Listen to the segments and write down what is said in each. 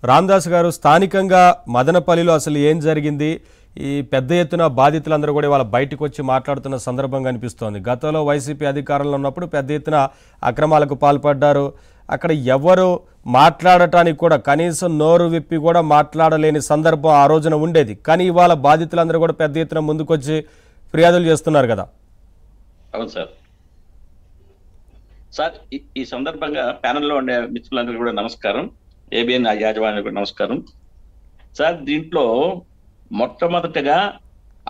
రామదాస్ గారు, స్థానికంగా మదనపల్లిలో అసలు ఏం జరిగింది? ఈ పెద్ద ఎత్తున బాధితులందరూ కూడా వాళ్ళ బయటకు వచ్చి మాట్లాడుతున్న సందర్భంగా అనిపిస్తోంది. గతంలో వైసీపీ అధికారంలో ఉన్నప్పుడు పెద్ద ఎత్తున అక్రమాలకు పాల్పడ్డారు. అక్కడ ఎవరు మాట్లాడటానికి కూడా కనీసం నోరు విప్పి కూడా మాట్లాడలేని సందర్భం ఆ రోజున ఉండేది. కానీ ఇవాళ బాధితులందరూ కూడా పెద్ద ఎత్తున ముందుకొచ్చి ఫిర్యాదులు చేస్తున్నారు కదా. అవును సార్. సార్ ఈ సందర్భంగా ప్యానెల్లో ఉండే మిత్రులందరికీ కూడా నమస్కారం. ఏబిఎన్ యాజమాన్యానికి కూడా నమస్కారం. సార్, దీంట్లో మొట్టమొదటిగా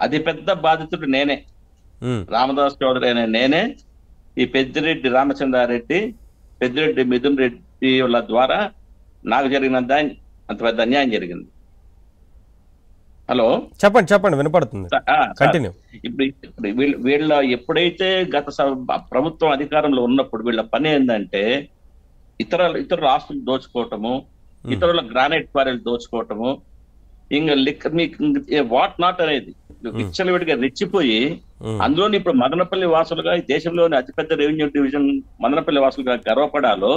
అతిపెద్ద బాధితుడు నేనే, రామదాస్ చౌదరి అనే నేనే. ఈ పెద్దిరెడ్డి రామచంద్రారెడ్డి, పెద్దిరెడ్డి మిథున్ రెడ్డి వాళ్ళ ద్వారా నాకు జరిగినంత అంత పెద్ద అన్యాయం జరిగింది. హలో, చెప్పండి వినపడుతుంది. ఇప్పుడు వీళ్ళ ఎప్పుడైతే గత ప్రభుత్వం అధికారంలో ఉన్నప్పుడు వీళ్ళ పని ఏంటంటే ఇతరుల ఆస్తులు దోచుకోవటము, ఇతరుల గ్రానైట్ క్వారీలు దోచుకోవటము, ఇంకా మీకు వాట్ నాట్ అనేది విచ్చలవిడిగా రెచ్చిపోయి అందులోని ఇప్పుడు మదనపల్లి వాసులుగా ఈ దేశంలోని అతిపెద్ద రెవెన్యూ డివిజన్ మదనపల్లి వాసులుగా గర్వపడాలో,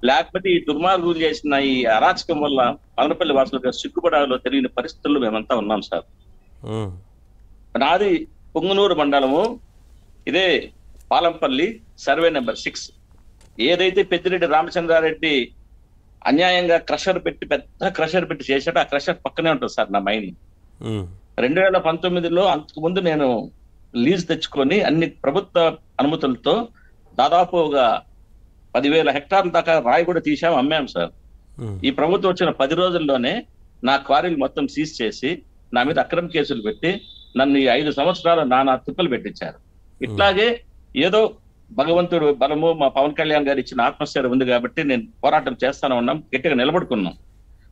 లేకపోతే ఈ దుర్మార్గులు చేసిన ఈ అరాచకం వల్ల మదనపల్లి వాసులుగా సిగ్గుపడాలో తెలియని పరిస్థితుల్లో మేమంతా ఉన్నాం సార్. నాది పొంగునూరు మండలము, ఇదే పాలంపల్లి, సర్వే నెంబర్ 6. ఏదైతే పెద్దిరెడ్డి రామచంద్రారెడ్డి అన్యాయంగా పెద్ద క్రషర్ పెట్టి చేశాడో ఆ క్రషర్ పక్కనే ఉంటుంది సార్ నా మైండ్. 2019లో అంతకుముందు నేను లీజ్ తెచ్చుకొని అన్ని ప్రభుత్వ అనుమతులతో దాదాపుగా 10,000 హెక్టార్ల దాకా రాయి కూడా తీసాం, అమ్మాం సార్. ఈ ప్రభుత్వం వచ్చిన 10 రోజుల్లోనే నా క్వారీలు మొత్తం సీజ్ చేసి నా మీద అక్రమ కేసులు పెట్టి నన్ను ఈ 5 సంవత్సరాలు నానా తిప్పలు పెట్టించారు. ఇట్లాగే ఏదో భగవంతుడు బలము, మా పవన్ కళ్యాణ్ గారు ఇచ్చిన ఆత్మస్థైర్యం ఉంది కాబట్టి నేను పోరాటం చేస్తాను ఉన్నాం, గట్టిగా నిలబడుకున్నాం.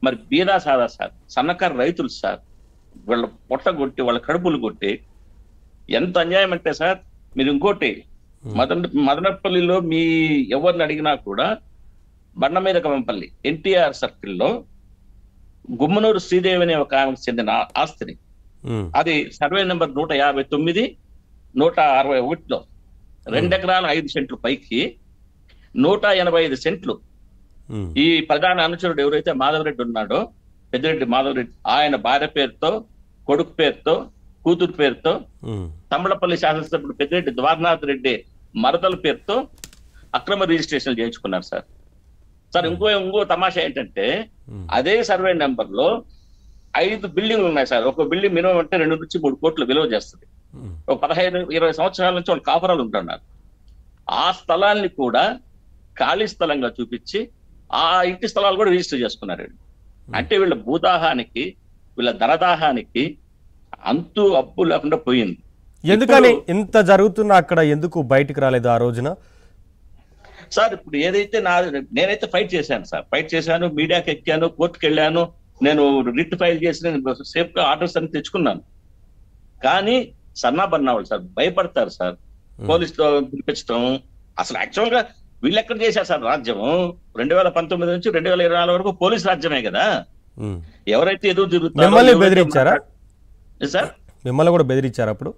మరి బీదా సాదా సార్, సన్నకారు రైతులు సార్, వాళ్ళ పొట్ట కొట్టి వాళ్ళ కడుపులు కొట్టి ఎంత అన్యాయం అంటే సార్, మీరు ఇంకోటి మదనపల్లిలో మీ ఎవరిని అడిగినా కూడా బండమీదకంపల్లి ఎన్టీఆర్ సర్కిల్లో గుమ్మనూరు శ్రీదేవి అనే ఒక ఆమెకు చెందిన ఆస్తిని, అది సర్వే నెంబర్ 159, 161లో 2 ఎకరాల 5 సెంట్లు పైకి 185 సెంట్లు ఈ ప్రధాన అనుచరుడు ఎవరైతే మాధవరెడ్డి ఉన్నాడో, పెద్దిరెడ్డి మాధవరెడ్డి, ఆయన భార్య పేరుతో, కొడుకు పేరుతో, కూతురు పేరుతో, తమ్మలపల్లి శాసనసభ్యుడు పెద్దిరెడ్డి ద్వారనాథ్ రెడ్డి మరదల పేరుతో అక్రమ రిజిస్ట్రేషన్ చేయించుకున్నారు సార్. సార్, ఇంకో తమాషా ఏంటంటే అదే సర్వే నెంబర్ లో 5 బిల్డింగ్లు ఉన్నాయి సార్. ఒక బిల్డింగ్ మినిమం అంటే 2 నుంచి 3 కోట్లు విలువ చేస్తుంది. ఒక 15-20 సంవత్సరాల నుంచి వాళ్ళు కాపురాలు ఉంటున్నారు. ఆ స్థలాన్ని కూడా ఖాళీ స్థలంగా చూపించి ఆ ఇంటి స్థలాలు కూడా రిజిస్టర్ చేసుకున్నారు. అంటే వీళ్ళ భూదాహానికి, వీళ్ళ ధనదాహానికి అంతు అప్పు లేకుండా పోయింది. ఎందుకని ఇంత జరుగుతున్నా అక్కడ ఎందుకు బయటికి రాలేదు ఆ రోజున సార్? ఇప్పుడు ఏదైతే నేనైతే ఫైట్ చేశాను సార్, ఫైట్ చేశాను, మీడియాకి ఎక్కాను, కోర్టుకు వెళ్ళాను, నేను రిట్ ఫైల్ చేసి నేను సేఫ్ గా ఆర్డర్స్ అన్ని తెచ్చుకున్నాను. కానీ సన్నాబన్నావాళ్ళు సార్ భయపడతారు సార్, పోలీసులో పిలిపించడం. అసలు యాక్చువల్ గా వీళ్ళు ఎక్కడ చేశారు సార్ రాజ్యం? 2019 నుంచి 2024 వరకు పోలీస్ రాజ్యమే కదా. ఎవరైతే ఎదురు తిరుగుతారో బెదిరించారా సార్? మిమ్మల్ని కూడా బెదిరించారు అప్పుడు?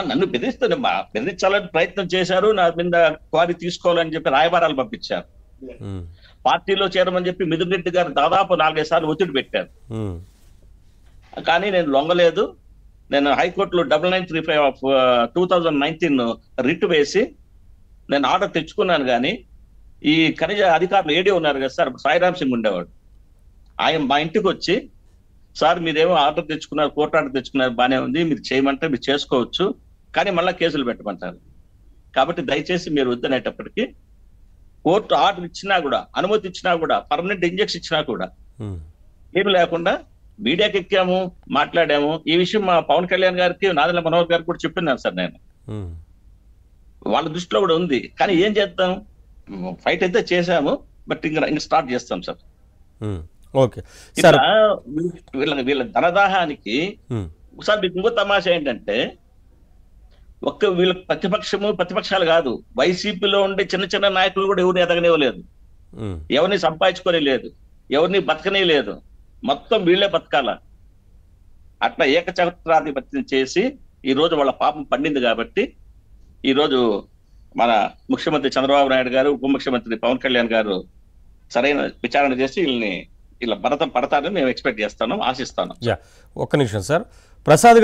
నన్ను బెదిరించాలని ప్రయత్నం చేశారు. నా మీద క్వారీ తీసుకోవాలని చెప్పి రాయబారాలు పంపించారు. పార్టీలో చేరమని చెప్పి మిథున్ రెడ్డి గారు దాదాపు 4-5 సార్లు ఒత్తిడి పెట్టారు. కానీ నేను లొంగలేదు. నేను హైకోర్టులో 9935/2019 రిట్ వేసి నేను ఆర్డర్ తెచ్చుకున్నాను. కానీ ఈ ఖనిజ అధికారులు ఏడీ ఉన్నారు కదా సార్, సాయిరామ్ సింగ్ ఉండేవాడు, ఆయన మా ఇంటికి వచ్చి, సార్ మీరేమో ఆర్డర్ తెచ్చుకున్నారు, కోర్టు ఆర్డర్ తెచ్చుకున్నారు, బానే ఉంది, మీరు చేయమంటే మీరు చేసుకోవచ్చు, కానీ మళ్ళీ కేసులు పెట్టమంటారు. కాబట్టి దయచేసి మీరు వద్దనేటప్పటికీ కోర్టు ఆర్డర్ ఇచ్చినా కూడా, అనుమతి ఇచ్చినా కూడా, పర్మనెంట్ ఇంజెక్షన్ ఇచ్చినా కూడా ఏమి లేకుండా మీడియాకి ఎక్కాము, మాట్లాడాము. ఈ విషయం మా పవన్ కళ్యాణ్ గారికి, నాదెండ్ల మనోహర్ గారికి కూడా చెప్పినాను సార్ నేను. వాళ్ళ దృష్టిలో కూడా ఉంది. కానీ ఏం చేద్దాం, ఫైట్ అయితే చేశాము, బట్ ఇంకా స్టార్ట్ చేస్తాం సార్. వీళ్ళ ధనదాహానికి ఒకసారి మీకు ఇంకో తమాషా ఏంటంటే, వీళ్ళ ప్రతిపక్షాలు కాదు, వైసీపీలో ఉండే చిన్న చిన్న నాయకులు కూడా ఎవరిని ఎదగనివ్వలేదు, ఎవరిని సంపాదించుకొని లేదు, ఎవరిని బతకనే లేదు, మొత్తం వీళ్లే బతకాల. అట్లా ఏకఛత్రాధిపత్యం చేసి ఈ రోజు వాళ్ళ పాపం పండింది. కాబట్టి ఈ రోజు మన ముఖ్యమంత్రి చంద్రబాబు నాయుడు గారు, ఉప ముఖ్యమంత్రి పవన్ కళ్యాణ్ గారు సరైన విచారణ చేసి వీళ్ళని ఇలా భరతం పడతారని మేము ఎక్స్పెక్ట్ చేస్తాను, ఆశిస్తాను. ఒక్క నిమిషం సార్. ప్రసాద్